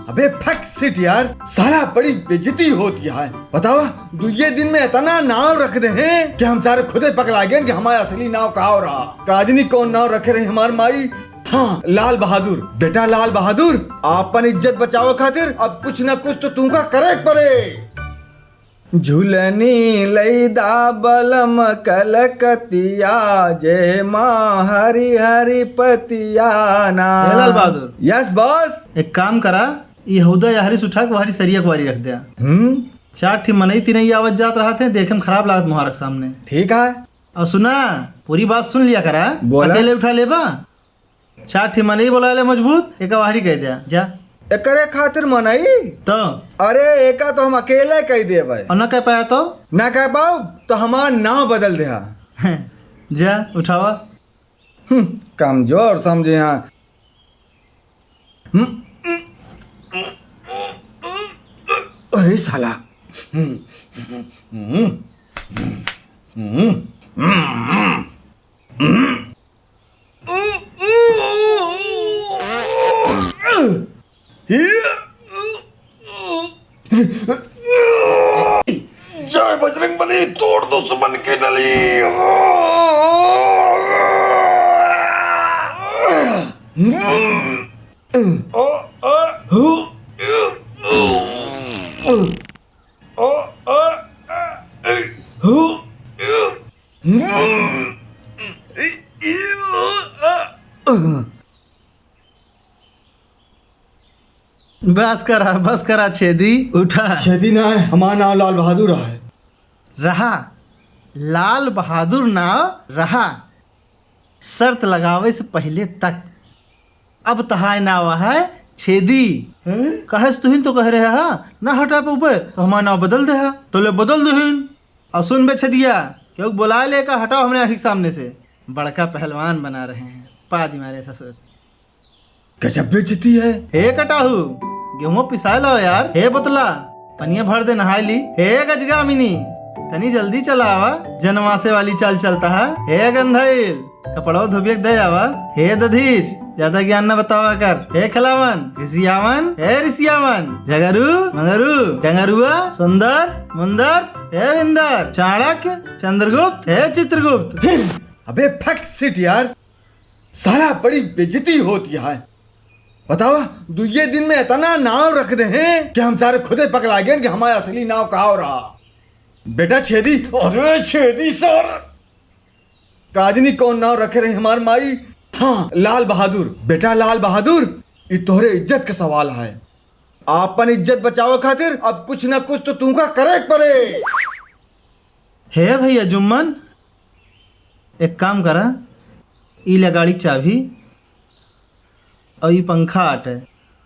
अबे fuck seat यार, साला बड़ी बेइज्जती होती है। बताओ दुए दिन में इतना नाव रख दे हैं कि हम सारे खुदे पकड़ा गए कि हमारा असली नाव कहाँ रहा। काजनी कौन नाव रखे रहे हमार माई? हाँ, लाल बहादुर। बेटा लाल बहादुर, आपन इज्जत बचाओ खातिर अब कुछ न कुछ तो तुमका करे पड़े। झूलनी लैदा बलम कलकतिया, जय माँ हरि हरि पतिया ना। लाल बहादुर। Yes boss. एक काम करा, यहूदा याहरी उठा के वहारी सरिया कुवारी रख दिया। चार ठी मनई तीनई आवत जात रहा थे, देखे में खराब लागत मुहारक सामने। ठीक है। और सुना, पूरी बात सुन लिया करा। बोला। अकेले उठा लेबा, चार ठी मनई बोला ले मजबूत, एक वाहरी कह दिया जा। एकरे खातिर मनई तो अरे एका तो हम अकेले कह देबै, और न कह पाया तो ना कह पाओ तो हमार नाव बदल दे। जा उठावा। कमजोर समझे यहाँ। अरे साला। जय बजरंग बली, तोड़ दुश्मन की नली। बस करा छेदी, उठा। छेदी ना है, हमारा नाम लाल बहादुर है। रहा लाल बहादुर नाव रहा, शर्त लगावे से पहले तक। अब तहाय नाव है छेदी। कहेस तुहिन तो कह रहे हा ना हटा पे तो हमारा नाव बदल दे हा, तो ले बदल दुहिन। और सुन बे छदिया, क्यों बुला ले का हटाओ हमने आखिर सामने से। बड़का पहलवान बना रहे हैं, पा दी मारे ससुर। गजब बेइज्जती है। हे कटाहू, गेहूं पिसा लो यार। हे बोतला, पनिया भर दे नहाई ली। हे गजगामिनी, तनी जल्दी चला आवा, जनमासे वाली चाल चलता है। हे गंधईल, कपड़ो धोबियक दे आवा। हे दधीज, ज्यादा ज्ञान न बतावा कर। हे खलावन, ऋषियावन, हे ऋषियावन, झगरू मंगरू डंगरुआ सुंदर मुंदर, हे विंदर चाणक्य चंद्रगुप्त, हे चित्रगुप्त। अबे फक सिट यार, साला बड़ी बेइज्जती होती है। बताओ दुए दिन में इतना नाव रख दे हैं कि हम सारे खुदे पकड़ा गए कि हमारा असली नाव कहाँ रहा। बेटा छेदी। अरे छेदी सर, काजनी कौन नाव रखे रहे हमार माई? हाँ, लाल बहादुर। बेटा लाल बहादुर, ये तोहरे इज्जत का सवाल है। आपन इज्जत बचाओ खातिर अब कुछ न कुछ तो तुमका करे पड़े। हे भैया जुम्मन, एक काम करा, ई ले गाड़ी चाबी और ये पंखा आटे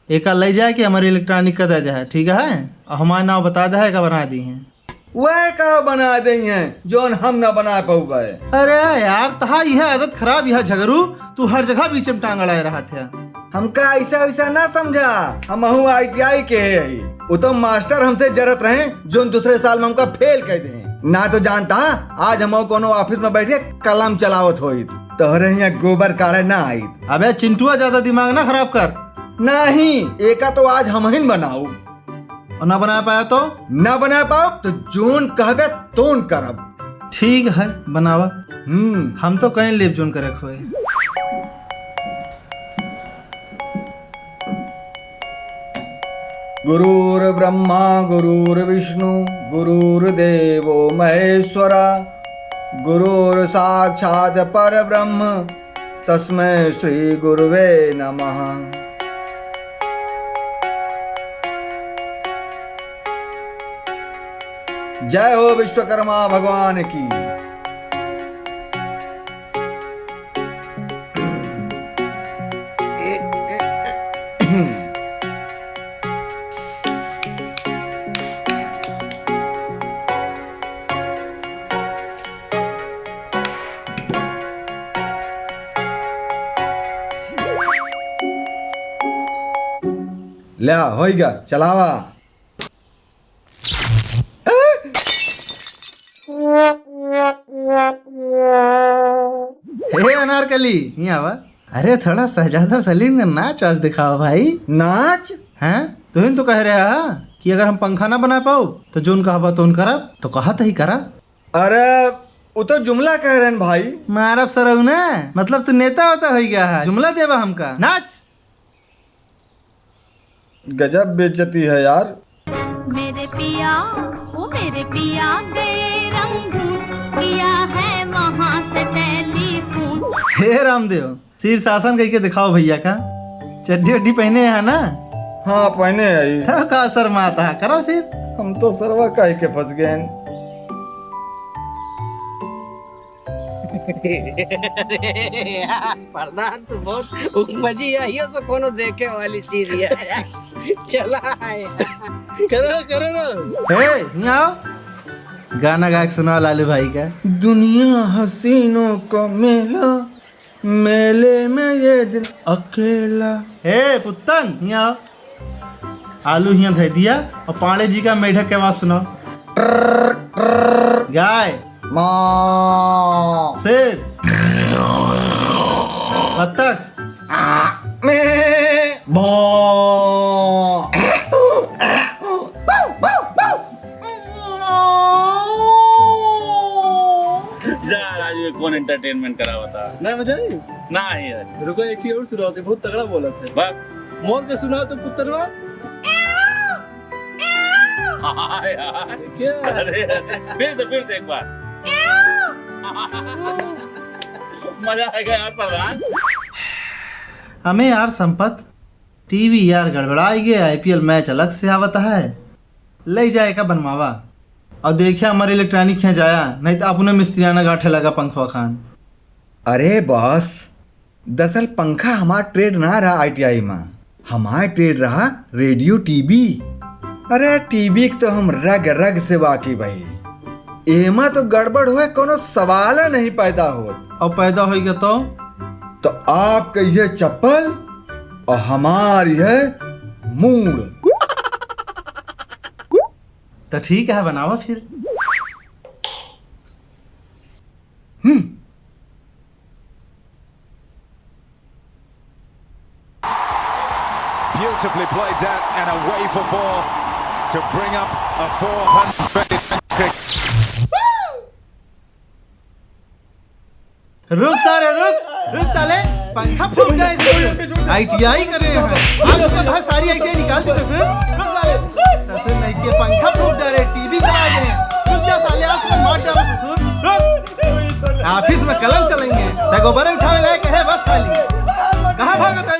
एका ले जाए कि हमारे इलेक्ट्रॉनिक का दे है, ठीक है। और हमारा नाव बता दे का बना दी हैं। वह का बना दे हैं जोन हम न बना पाऊ गए। अरे यार, तहा यह आदत खराब, यह झगरू तू हर जगह बीच में टांग अड़ाए रहा था। हमका ऐसा वैसा ना समझा, हम ITI के है। वो तो मास्टर हमसे जरत रहे जोन दूसरे साल में हमका फेल कर दे। ना तो जानता आज हम कोनो ऑफिस में बैठे कलम चलावत होई, तोहरे यहाँ गोबर काढ़े ना आई। अबे चिंटुआ, ज्यादा दिमाग ना खराब कर। नहीं, एका तो आज हम ही बनाऊ। और ना बना पाया तो ना बना पाओ तो जोन कहबे तोन करब। ठीक है, बनावा। हम तो कहीं लेप जोन करे खोए। गुरुर ब्रह्मा गुरुर विष्णु गुरुर्देवो महेश्वरा, गुरुर साक्षात परब्रह्म तस्मै श्री गुरुवे नमः। जय हो विश्वकर्मा भगवान की। ले होइगा, चलावा। हे अनारकली, यहाँ आवा। अरे थोड़ा शहजादा सलीम का नाच आज दिखाओ भाई। नाच? हैं? तुहिन तो कह रहा है कि अगर हम पंखा ना बना पाओ तो जोन कहबा तो करब, तो कहा ही करा। अरे वो तो जुमला कह रहे हैं भाई। मारब सरऊ ना, मतलब तू नेता होता हो गया है, जुमला देवा हमका। नाच। गजब बेइज्जती है यार। मेरे पिया वो मेरे पिया गए रंगून, पिया है वहाँ से टेलीफोन। हे रामदेव, शीर्षासन कह के दिखाओ भैया का। चड्डी वड्डी पहने है ना? हाँ पहने आई। तो का शर्माता है, करो फिर। हम तो सरवा कह के फंस गए। प्रधान तो बहुत उपमजी है, यो से कोनो देखे वाली चीज है। चला है। करो ना। हे यहाँ आओ, गाना गा के सुनाओ लालू भाई का। दुनिया हसीनों का मेला, मेले में ये दिल अकेला। हे पुत्तन यहाँ आओ, आलू यहाँ धै दिया और पांडे जी का मेढक के आवाज सुनाओ। गाय, माँ, शेर, बत्तख, मैं, भौं। राजू कौन एंटरटेनमेंट करा हुआ था ना मजा नहीं। ना यार। रुको एक चीज और सुनाते, बहुत तगड़ा बोला था। बस मोर का सुना तो पुत्रवा हाँ यार। क्या? अरे फिर से एक बार मजा आएगा यार प्रधान। हमें यार संपत टीवी यार गड़बड़ाई गया, आईपीएल मैच अलग से आवता है, ले जाए का बनवावा। और देखिए हमारे इलेक्ट्रॉनिक यहाँ जाया, नहीं तो अपने मिस्त्रियाना गाठे लगा पंखवा खान। अरे बॉस, दरअसल पंखा हमारा ट्रेड ना रहा आईटीआई में, हमारा ट्रेड रहा रेडियो टीवी। अरे टीवी तो हम रग रग से वाकिफ भाई, एमा तो गड़बड़ हुए कोनो सवाल नहीं पैदा हो। और पैदा होगा तो आपका यह चप्पल और हमारी है मूड। तो ठीक है, बनावा फिर। Beautifully played that and away for four to bring up a 400. रुक साले, रुक साले, पंखा फूट गया इसमें। आईटीआई कर रहे हैं आज, उसका कहा सारी आईटीआई निकाल दी ससुर। रुक साले, ससुर नहीं के पंखा फूट डाले, टीवी जला गए। रुक जा साले, आज तुम्हें मार डालो ससुर। रुक, ऑफिस में कलम चलेंगे, गोबर उठावे लायक है बस खाली। कहाँ भागता है?